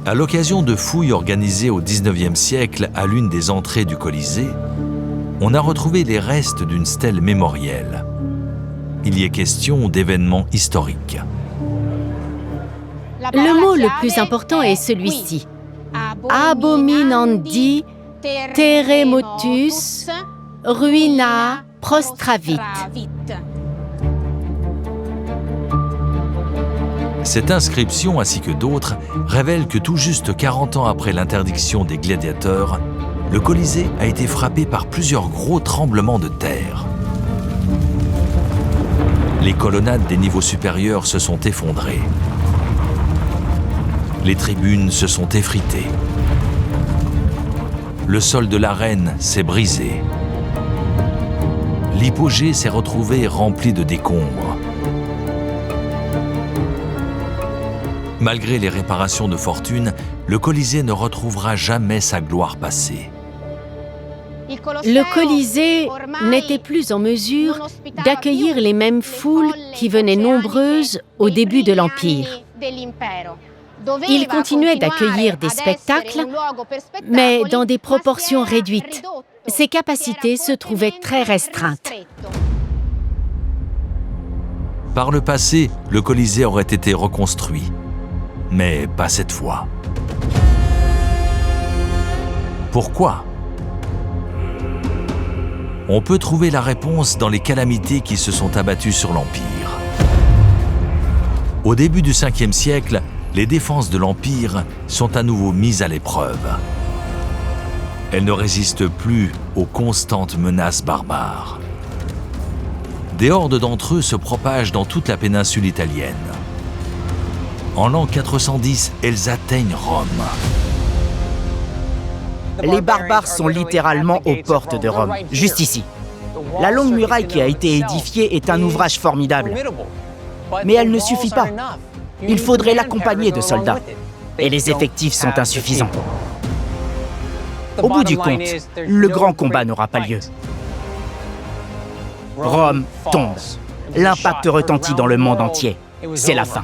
À l'occasion de fouilles organisées au XIXe siècle à l'une des entrées du Colisée, on a retrouvé les restes d'une stèle mémorielle. Il y est question d'événements historiques. Le mot le plus important est celui-ci. Abominandi terremotus ruina prostravit. Cette inscription, ainsi que d'autres, révèle que tout juste 40 ans après l'interdiction des gladiateurs, le Colisée a été frappé par plusieurs gros tremblements de terre. Les colonnades des niveaux supérieurs se sont effondrées. Les tribunes se sont effritées. Le sol de l'arène s'est brisé. L'hypogée s'est retrouvée remplie de décombres. Malgré les réparations de fortune, le Colisée ne retrouvera jamais sa gloire passée. Le Colisée n'était plus en mesure d'accueillir les mêmes foules qui venaient nombreuses au début de l'Empire. Il continuait d'accueillir des spectacles, mais dans des proportions réduites. Ses capacités se trouvaient très restreintes. Par le passé, le Colisée aurait été reconstruit, mais pas cette fois. Pourquoi ? On peut trouver la réponse dans les calamités qui se sont abattues sur l'Empire. Au début du 5e siècle, les défenses de l'Empire sont à nouveau mises à l'épreuve. Elles ne résistent plus aux constantes menaces barbares. Des hordes d'entre eux se propagent dans toute la péninsule italienne. En l'an 410, elles atteignent Rome. Les barbares sont littéralement aux portes de Rome, juste ici. La longue muraille qui a été édifiée est un ouvrage formidable. Mais elle ne suffit pas. Il faudrait l'accompagner de soldats. Et les effectifs sont insuffisants. Au bout du compte, le grand combat n'aura pas lieu. Rome tombe. L'impact retentit dans le monde entier. C'est la fin.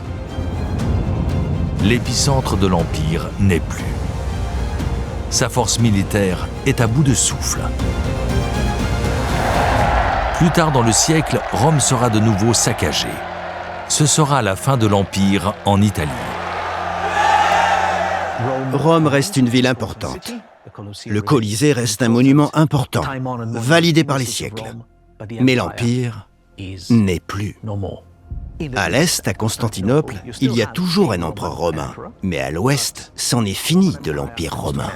L'épicentre de l'Empire n'est plus. Sa force militaire est à bout de souffle. Plus tard dans le siècle, Rome sera de nouveau saccagée. Ce sera la fin de l'Empire en Italie. Rome reste une ville importante. Le Colisée reste un monument important, validé par les siècles. Mais l'Empire n'est plus. À l'est, à Constantinople, il y a toujours un empereur romain. Mais à l'ouest, c'en est fini de l'Empire romain.